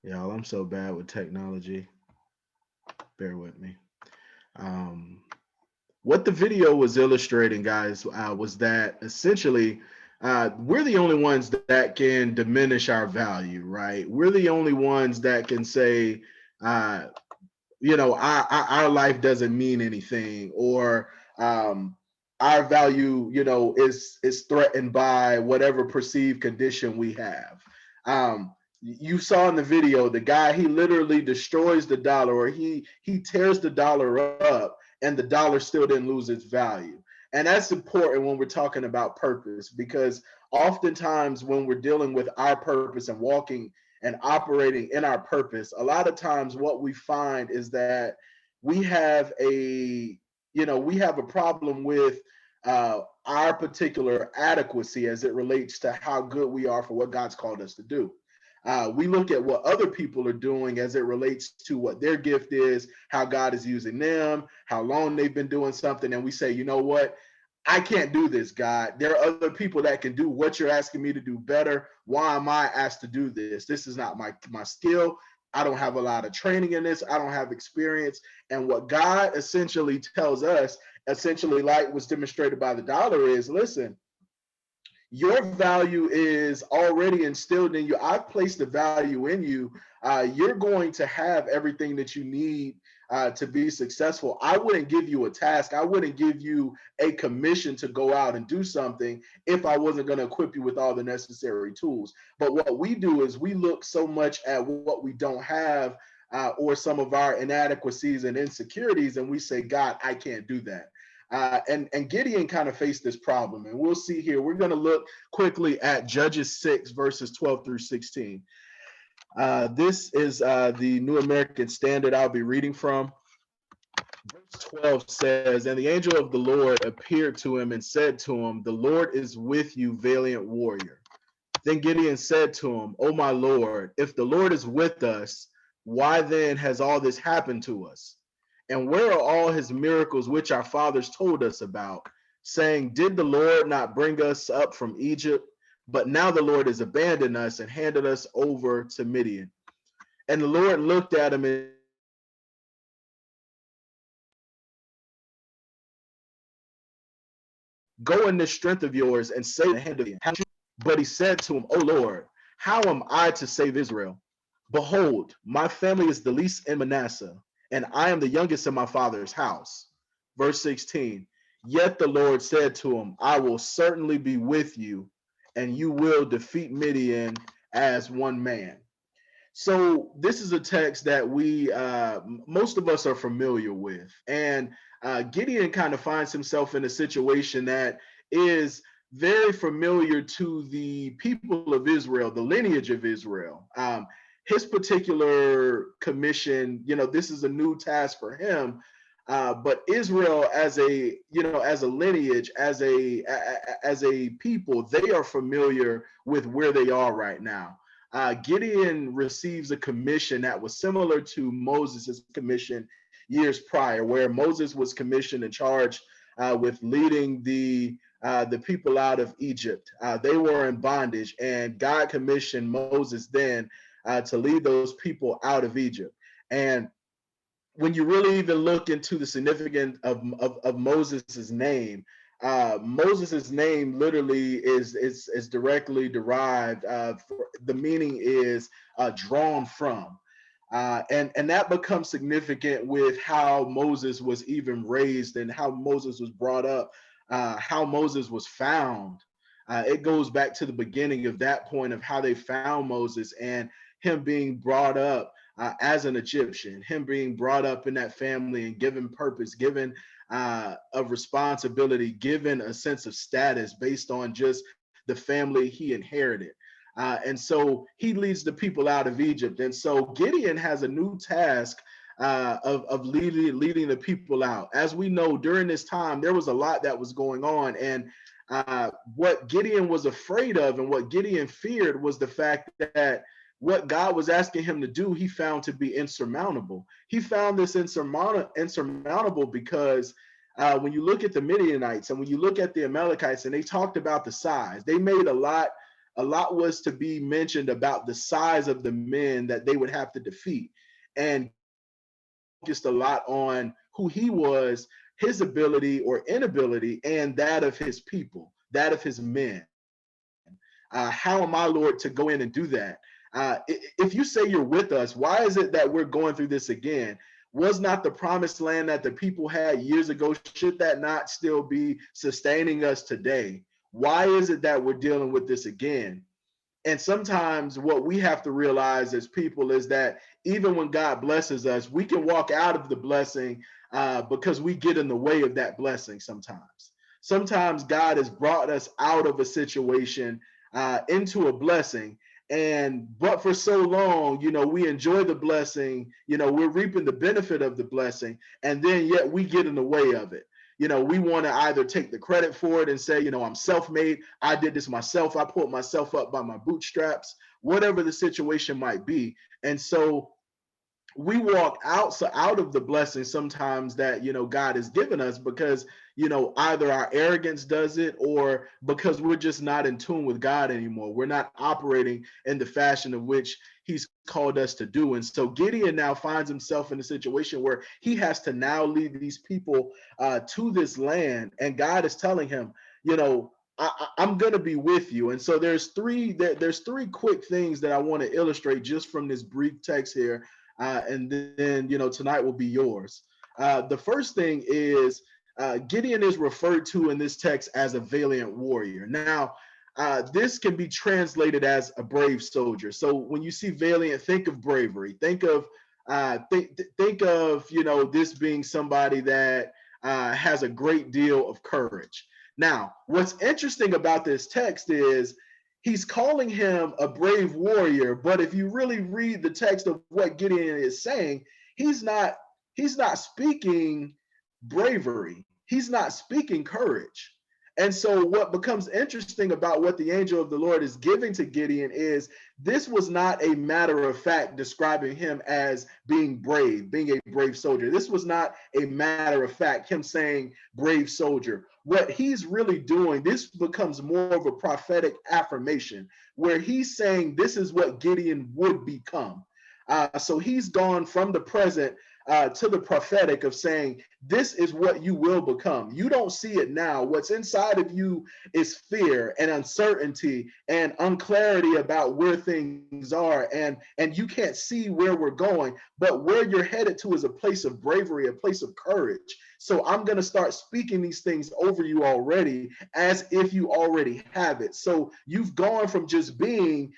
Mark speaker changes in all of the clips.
Speaker 1: Y'all, I'm so bad with technology. Bear with me. Um, what the video was illustrating, guys, was that essentially we're the only ones that can diminish our value, right? We're the only ones that can say, uh, our life doesn't mean anything, or our value, is threatened by whatever perceived condition we have. You saw in the video the guy, he literally destroys the dollar, or he tears the dollar up, and the dollar still didn't lose its value. And that's important when we're talking about purpose, because oftentimes when we're dealing with our purpose and walking and operating in our purpose, a lot of times what we find is that we have we have a problem with our particular adequacy as it relates to how good we are for what God's called us to do. We look at what other people are doing as it relates to what their gift is, how God is using them, how long they've been doing something, and we say, you know what? I can't do this, God. There are other people that can do what you're asking me to do better. Why am I asked to do this? This is not my skill. I don't have a lot of training in this. I don't have experience. And what God essentially tells us, essentially like was demonstrated by the dollar, is listen, your value is already instilled in you. I've placed the value in you. You're going to have everything that you need to be successful. I wouldn't give you a task. I wouldn't give you a commission to go out and do something if I wasn't going to equip you with all the necessary tools. But what we do is we look so much at what we don't have, or some of our inadequacies and insecurities, and we say, God, I can't do that. And Gideon kind of faced this problem. And we'll see here. We're going to look quickly at Judges 6, verses 12 through 16. This is the New American Standard I'll be reading from. Verse 12 says, "And the angel of the Lord appeared to him and said to him, 'The Lord is with you, valiant warrior.' Then Gideon said to him, 'O my Lord, if the Lord is with us, why then has all this happened to us? And where are all his miracles which our fathers told us about, saying, Did the Lord not bring us up from Egypt? But now the Lord has abandoned us and handed us over to Midian.' And the Lord looked at him and said, 'Go in the strength of yours and say to Midian, the hand of the Egyptians is at my hand.' But he said to him, 'O Lord, how am I to save Israel? Behold, my family is the least in Manasseh, and I am the youngest in my father's house.' Verse 16, 'Yet the Lord said to him, I will certainly be with you, and you will defeat Midian as one man.'" So this is a text that we most of us are familiar with, and Gideon kind of finds himself in a situation that is very familiar to the people of Israel, the lineage of Israel. His particular commission, this is a new task for him. But Israel, as a lineage, as a people, they are familiar with where they are right now. Gideon receives a commission that was similar to Moses' commission years prior, where Moses was commissioned and charged with leading the people out of Egypt. They were in bondage, and God commissioned Moses then to lead those people out of Egypt. And when you really even look into the significance of Moses' name, Moses' name literally is directly derived. The meaning is drawn from. And that becomes significant with how Moses was even raised and how Moses was brought up, how Moses was found. It goes back to the beginning of that point of how they found Moses and him being brought up as an Egyptian, him being brought up in that family and given purpose, given a responsibility, given a sense of status based on just the family he inherited. And so he leads the people out of Egypt. And so Gideon has a new task of leading the people out. As we know, during this time, there was a lot that was going on. And what Gideon was afraid of and what Gideon feared was the fact that what God was asking him to do, he found to be insurmountable. He found this insurmountable because when you look at the Midianites and when you look at the Amalekites, and they talked about the size, they made a lot a lot was to be mentioned about the size of the men that they would have to defeat, and focused a lot on who he was, his ability or inability, and that of his people, that of his men. How am I, Lord, to go in and do that? If you say you're with us, why is it that we're going through this again? Was not the promised land that the people had years ago, should that not still be sustaining us today? Why is it that we're dealing with this again? And sometimes what we have to realize as people is that even when God blesses us, we can walk out of the blessing because we get in the way of that blessing sometimes. Sometimes God has brought us out of a situation into a blessing. And but for so long, we enjoy the blessing, we're reaping the benefit of the blessing, and then yet we get in the way of it. We want to either take the credit for it and say, I'm self-made, I did this myself, I pulled myself up by my bootstraps, whatever the situation might be. And so we walk out of the blessing sometimes that God has given us because either our arrogance does it, or because we're just not in tune with God anymore. We're not operating in the fashion of which he's called us to do. And so Gideon now finds himself in a situation where he has to now lead these people to this land, and God is telling him, I'm going to be with you. And so there's three quick things that I want to illustrate just from this brief text here. And then, tonight will be yours. The first thing is Gideon is referred to in this text as a valiant warrior. Now, this can be translated as a brave soldier. So when you see valiant, think of bravery. Think of this being somebody that has a great deal of courage. Now, what's interesting about this text is he's calling him a brave warrior, but if you really read the text of what Gideon is saying, he's not speaking bravery. He's not speaking courage. And so what becomes interesting about what the angel of the Lord is giving to Gideon is this was not a matter of fact describing him as being brave, being a brave soldier. This was not a matter of fact, him saying brave soldier. What he's really doing, this becomes more of a prophetic affirmation where he's saying this is what Gideon would become. So he's gone from the present to the prophetic of saying, this is what you will become. You don't see it now. What's inside of you is fear and uncertainty and unclarity about where things are. And you can't see where we're going, but where you're headed to is a place of bravery, a place of courage. So I'm going to start speaking these things over you already as if you already have it. So you've gone from just being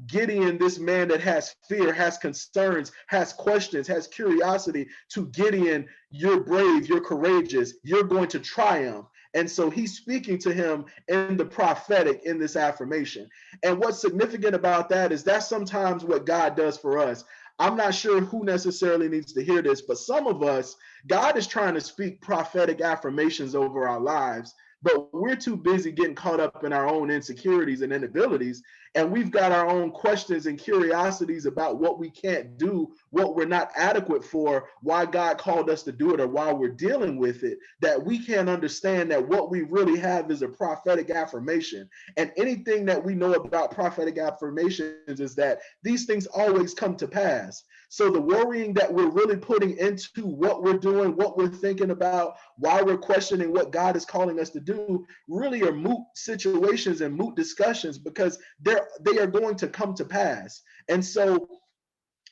Speaker 1: Gideon, this man that has fear, has concerns, has questions, has curiosity, to Gideon, you're brave, you're courageous, you're going to triumph. And so he's speaking to him in the prophetic in this affirmation. And what's significant about that is that's sometimes what God does for us. I'm not sure who necessarily needs to hear this, but some of us, God is trying to speak prophetic affirmations over our lives, but we're too busy getting caught up in our own insecurities and inabilities. And we've got our own questions and curiosities about what we can't do, what we're not adequate for, why God called us to do it, or why we're dealing with it, that we can't understand that what we really have is a prophetic affirmation. And anything that we know about prophetic affirmations is that these things always come to pass. So the worrying that we're really putting into what we're doing, what we're thinking about, why we're questioning what God is calling us to do, really are moot situations and moot discussions, because they are going to come to pass. And so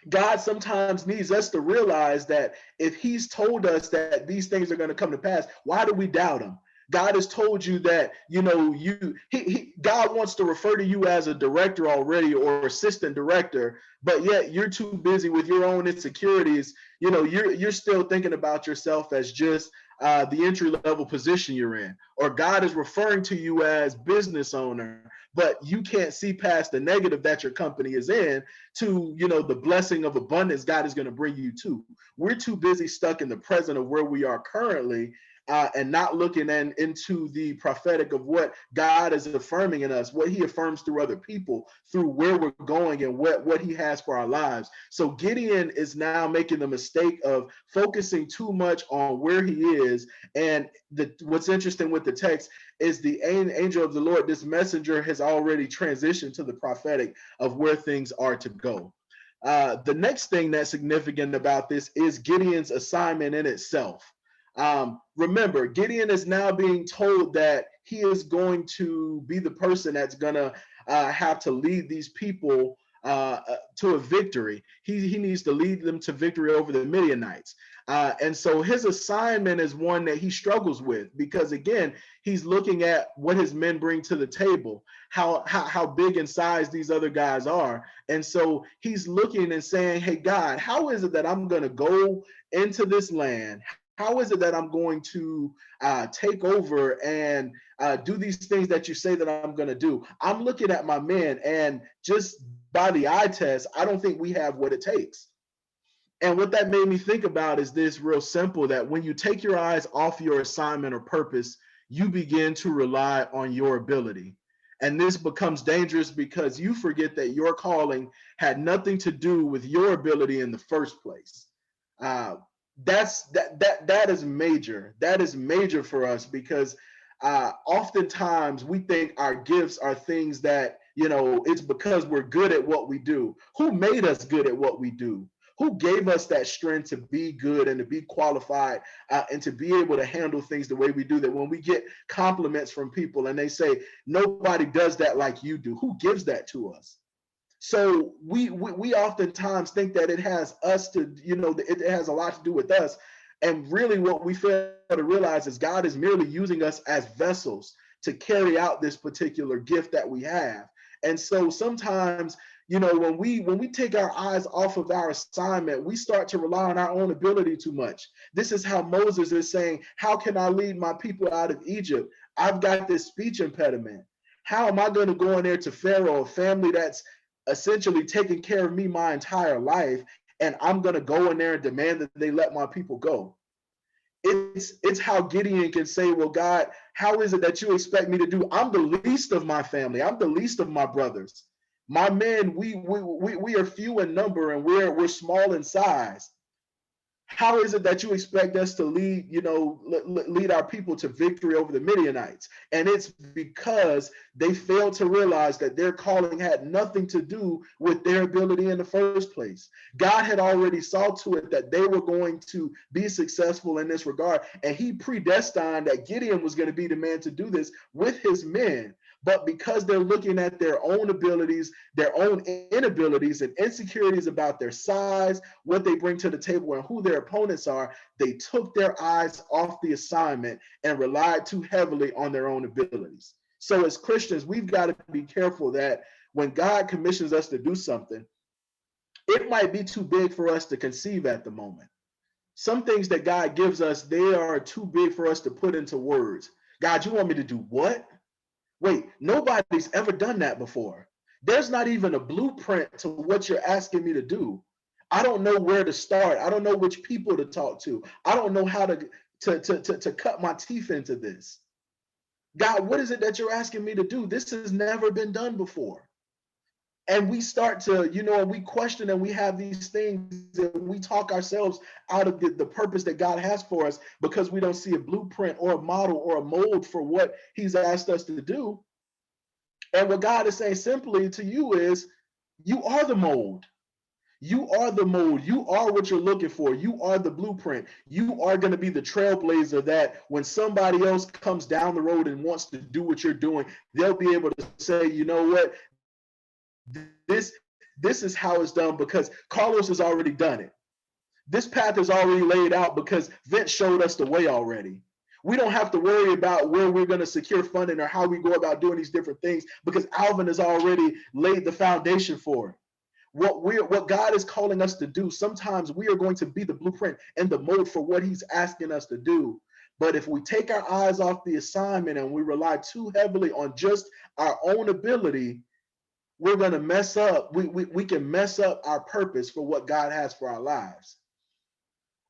Speaker 1: God sometimes needs us to realize that if he's told us that these things are going to come to pass, why do we doubt him? God has told you that, God wants to refer to you as a director already or assistant director, but yet you're too busy with your own insecurities. You're still thinking about yourself as just the entry level position you're in, or God is referring to you as business owner, but you can't see past the negative that your company is in to, the blessing of abundance God is going to bring you to. We're too busy stuck in the present of where we are currently. and not looking into the prophetic of what God is affirming in us, what he affirms through other people, through where we're going and what he has for our lives. So Gideon is now making the mistake of focusing too much on where he is. And what's interesting with the text is the angel of the Lord, this messenger, has already transitioned to the prophetic of where things are to go. The next thing that's significant about this is Gideon's assignment in itself. Remember, Gideon is now being told that he is going to be the person that's going to have to lead these people to a victory. He needs to lead them to victory over the Midianites. And so his assignment is one that he struggles with, because again, he's looking at what his men bring to the table, how big in size these other guys are. And so he's looking and saying, hey, God, how is it that I'm going to go into this land? How is it that I'm going to take over and do these things that you say that I'm going to do? I'm looking at my men, and just by the eye test, I don't think we have what it takes. And what that made me think about is this real simple, that when you take your eyes off your assignment or purpose, you begin to rely on your ability. And this becomes dangerous because you forget that your calling had nothing to do with your ability in the first place. That is major. That is major for us, because oftentimes we think our gifts are things that, it's because we're good at what we do. Who made us good at what we do? Who gave us that strength to be good and to be qualified and to be able to handle things the way we do, that when we get compliments from people and they say, nobody does that like you do, who gives that to us? So we oftentimes think that it has us to, it has a lot to do with us. And really what we fail to realize is God is merely using us as vessels to carry out this particular gift that we have. And so sometimes, when we take our eyes off of our assignment, we start to rely on our own ability too much. This is how Moses is saying, how can I lead my people out of Egypt? I've got this speech impediment. How am I going to go in there to Pharaoh, a family that's essentially taking care of me my entire life, and I'm going to go in there and demand that they let my people go? It's how Gideon can say, well, God, how is it that you expect me to do? I'm the least of my family. I'm the least of my brothers. My men, we are few in number, and we're small in size. How is it that you expect us to lead, lead our people to victory over the Midianites? And it's because they failed to realize that their calling had nothing to do with their ability in the first place. God had already saw to it that they were going to be successful in this regard, and he predestined that Gideon was going to be the man to do this with his men. But because they're looking at their own abilities, their own inabilities and insecurities about their size, what they bring to the table, and who their opponents are, they took their eyes off the assignment and relied too heavily on their own abilities. So as Christians, we've got to be careful that when God commissions us to do something, it might be too big for us to conceive at the moment. Some things that God gives us, they are too big for us to put into words. God, you want me to do what? Wait, nobody's ever done that before. There's not even a blueprint to what you're asking me to do. I don't know where to start. I don't know which people to talk to. I don't know how to cut my teeth into this. God, what is it that you're asking me to do? This has never been done before. And we start to, we question and we have these things and we talk ourselves out of the purpose that God has for us because we don't see a blueprint or a model or a mold for what he's asked us to do. And what God is saying simply to you is, you are the mold. You are the mold. You are what you're looking for. You are the blueprint. You are going to be the trailblazer that when somebody else comes down the road and wants to do what you're doing, they'll be able to say, you know what? This is how it's done because Carlos has already done it. This path is already laid out because Vince showed us the way already. We don't have to worry about where we're going to secure funding or how we go about doing these different things because Alvin has already laid the foundation for it. What God is calling us to do, sometimes we are going to be the blueprint and the mold for what he's asking us to do. But if we take our eyes off the assignment and we rely too heavily on just our own ability, we're going to mess up. We can mess up our purpose for what God has for our lives.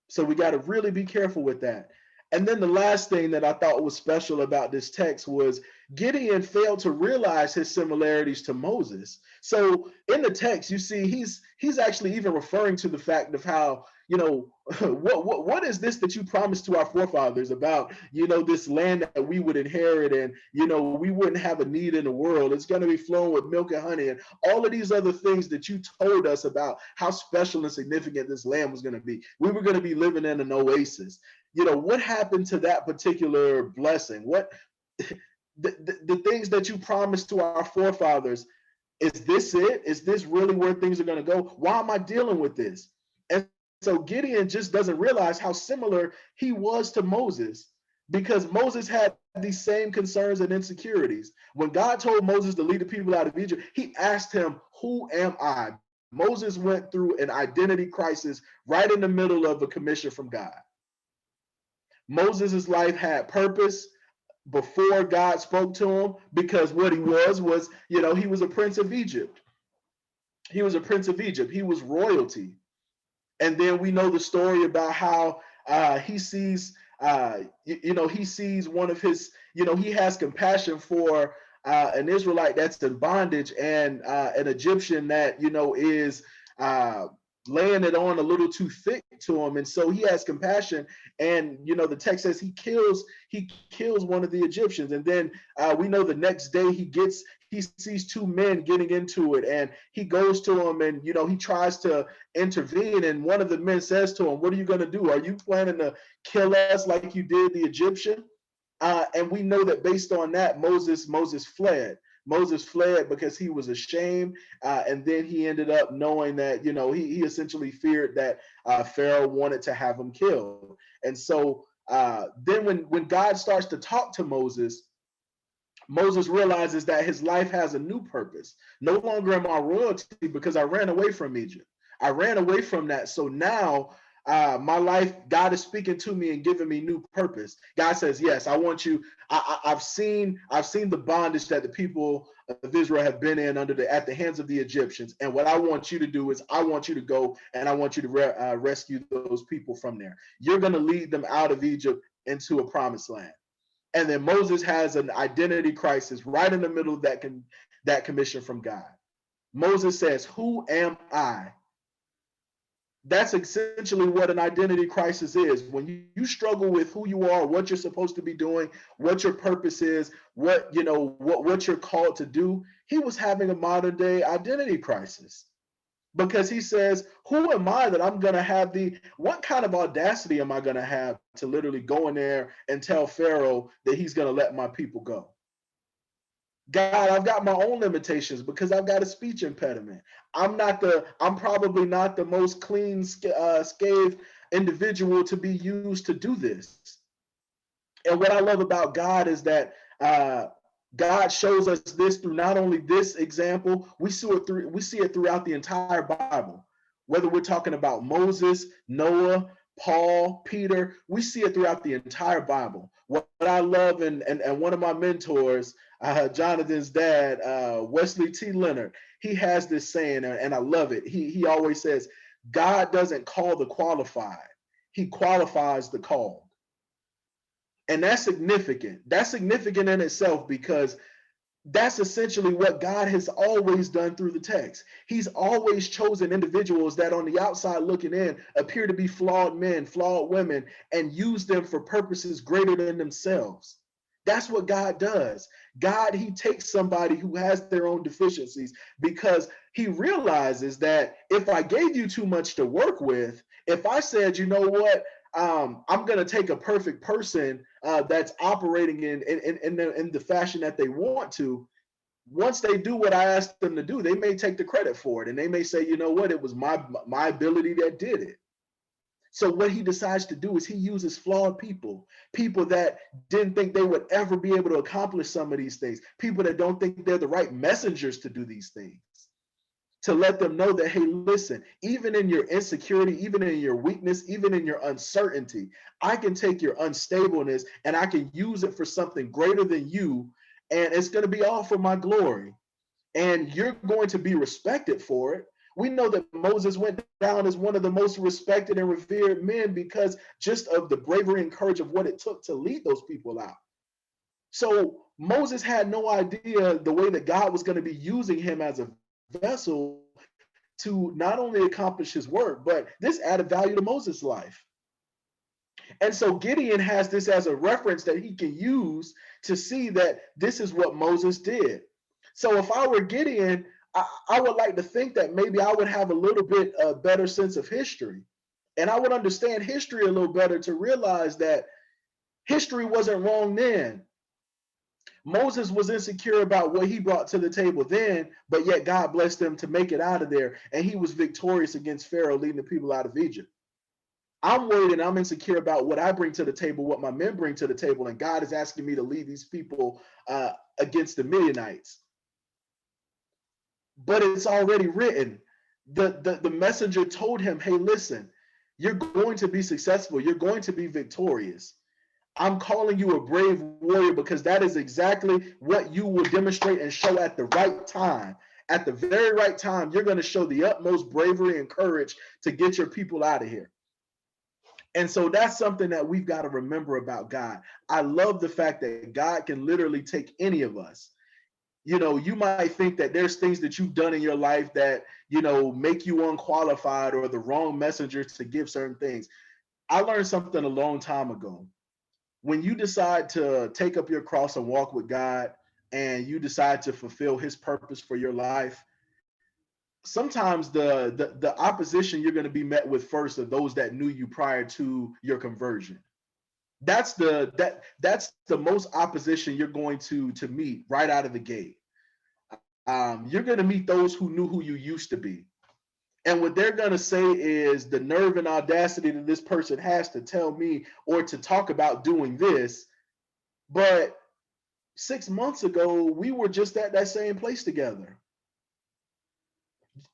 Speaker 1: So we got to really be careful with that. And then the last thing that I thought was special about this text was Gideon failed to realize his similarities to Moses. So in the text, you see he's actually even referring to the fact of how, you know, what is this that you promised to our forefathers about, you know, this land that we would inherit, and, you know, we wouldn't have a need in the world. It's going to be flowing with milk and honey, and all of these other things that you told us about how special and significant this land was going to be. We were going to be living in an oasis. You know, what happened to that particular blessing? What the things that you promised to our forefathers, is this it? Is this really where things are going to go? Why am I dealing with this? And so Gideon just doesn't realize how similar he was to Moses, because Moses had these same concerns and insecurities. When God told Moses to lead the people out of Egypt, he asked him, "Who am I?" Moses went through an identity crisis right in the middle of a commission from God. Moses' life had purpose before God spoke to him, because what he was, you know, he was a prince of Egypt. He was a prince of Egypt. He was royalty. And then we know the story about how he sees, he sees one of his, he has compassion for an Israelite that's in bondage, and an Egyptian that, is laying it on a little too thick to him. And so he has compassion, and the text says he kills one of the Egyptians. And then we know the next day he sees two men getting into it, and he goes to him, and he tries to intervene, and one of the men says to him, "What are you going to do? Are you planning to kill us like you did the Egyptian?" And we know that based on that, Moses fled. Moses fled because he was ashamed, and then he ended up knowing that, he essentially feared that Pharaoh wanted to have him killed. And so then when God starts to talk to Moses, Moses realizes that his life has a new purpose. No longer am I royalty because I ran away from Egypt. I ran away from that. So now my life, God is speaking to me and giving me new purpose. God says, "Yes, I want you." I've seen the bondage that the people of Israel have been in at the hands of the Egyptians. And what I want you to do is I want you to go and I want you to rescue those people from there. You're going to lead them out of Egypt into a promised land. And then Moses has an identity crisis right in the middle of that commission from God. Moses says, "Who am I?" That's essentially what an identity crisis is. When you struggle with who you are, what you're supposed to be doing, what your purpose is, what you're called to do. He was having a modern day identity crisis, because he says, "Who am I that I'm going to have what kind of audacity am I going to have to literally go in there and tell Pharaoh that he's going to let my people go? God, I've got my own limitations because I've got a speech impediment. I'm probably not the most clean, scathed individual to be used to do this." And what I love about God is that God shows us this through not only this example, we see it throughout the entire Bible. Whether we're talking about Moses, Noah, Paul, Peter, we see it throughout the entire Bible. What I love, and one of my mentors, Jonathan's dad, Wesley T. Leonard, he has this saying, and I love it. He always says, "God doesn't call the qualified, he qualifies the called." And that's significant. That's significant in itself, because that's essentially what God has always done through the text. He's always chosen individuals that on the outside looking in appear to be flawed men, flawed women, and use them for purposes greater than themselves. That's what God does. God, he takes somebody who has their own deficiencies, because he realizes that if I gave you too much to work with, if I said, "You know what, I'm going to take a perfect person that's operating in the fashion that they want to," once they do what I asked them to do, they may take the credit for it, and they may say, "You know what, it was my ability that did it." So what he decides to do is he uses flawed people that didn't think they would ever be able to accomplish some of these things, people that don't think they're the right messengers to do these things, to let them know that, hey, listen, even in your insecurity, even in your weakness, even in your uncertainty, I can take your unstableness and I can use it for something greater than you, and it's going to be all for my glory. And you're going to be respected for it, We know that Moses went down as one of the most respected and revered men because just of the bravery and courage of what it took to lead those people out. So Moses had no idea the way that God was going to be using him as a vessel to not only accomplish his work, but this added value to Moses' life. And so Gideon has this as a reference that he can use to see that this is what Moses did. So if I were Gideon, I would like to think that maybe I would have a little bit better sense of history. And I would understand history a little better to realize that history wasn't wrong then. Moses was insecure about what he brought to the table then, but yet God blessed him to make it out of there. And he was victorious against Pharaoh, leading the people out of Egypt. I'm worried and I'm insecure about what I bring to the table, what my men bring to the table, and God is asking me to lead these people against the Midianites. But it's already written. The messenger told him, hey, listen, you're going to be successful. You're going to be victorious. I'm calling you a brave warrior because that is exactly what you will demonstrate and show at the right time. At the very right time, you're going to show the utmost bravery and courage to get your people out of here. And so that's something that we've got to remember about God. I love the fact that God can literally take any of us. You know, you might think that there's things that you've done in your life that, you know, make you unqualified or the wrong messenger to give certain things. I learned something a long time ago. When you decide to take up your cross and walk with God and you decide to fulfill his purpose for your life, sometimes the opposition you're going to be met with first are those that knew you prior to your conversion. That's the most opposition you're going to meet right out of the gate. You're going to meet those who knew who you used to be. And what they're going to say is the nerve and audacity that this person has to tell me or to talk about doing this. But 6 months ago, we were just at that same place together.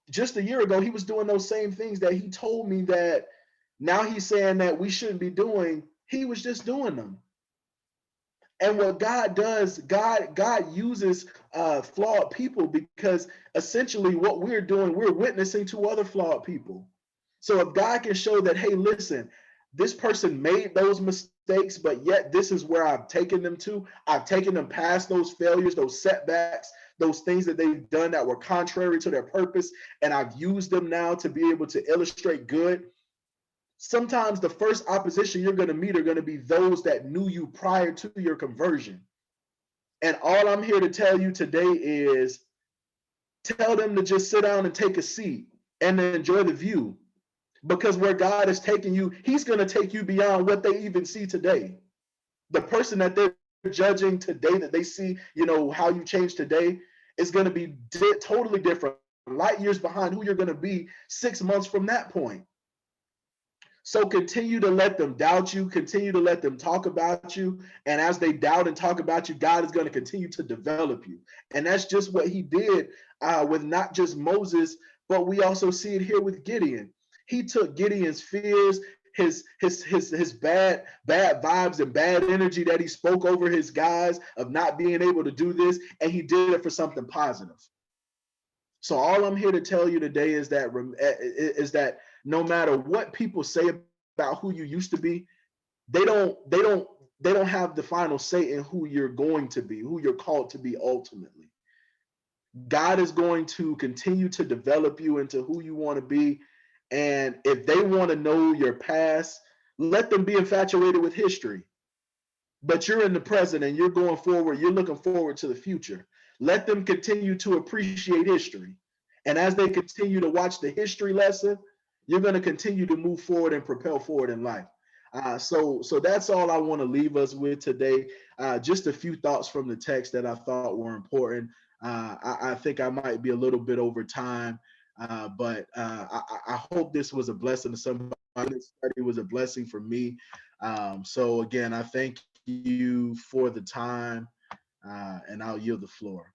Speaker 1: Just a year ago, he was doing those same things that he told me that now he's saying that we shouldn't be doing. He was just doing them. And what God does, God uses flawed people because essentially what we're doing, we're witnessing to other flawed people. So if God can show that, hey, listen, this person made those mistakes, but yet this is where I've taken them to. I've taken them past those failures, those setbacks, those things that they've done that were contrary to their purpose, and I've used them now to be able to illustrate good. Sometimes the first opposition you're going to meet are going to be those that knew you prior to your conversion. And all I'm here to tell you today is tell them to just sit down and take a seat and enjoy the view. Because where God is taking you, he's going to take you beyond what they even see today. The person that they're judging today, that they see, you know, how you change today, is going to be totally different, light years behind who you're going to be 6 months from that point. So continue to let them doubt you, continue to let them talk about you. And as they doubt and talk about you, God is going to continue to develop you. And that's just what he did with not just Moses, but we also see it here with Gideon. He took Gideon's fears, his bad vibes and bad energy that he spoke over his guys of not being able to do this, and he did it for something positive. So all I'm here to tell you today is that no matter what people say about who you used to be, they don't have the final say in who you're going to be, who you're called to be ultimately. God is going to continue to develop you into who you want to be. And if they want to know your past, let them be infatuated with history. But you're in the present and you're going forward, you're looking forward to the future. Let them continue to appreciate history. And as they continue to watch the history lesson, you're going to continue to move forward and propel forward in life. So that's all I want to leave us with today. Just a few thoughts from the text that I thought were important. I think I might be a little bit over time, but I hope this was a blessing to somebody. This study was a blessing for me. So again, I thank you for the time, and I'll yield the floor.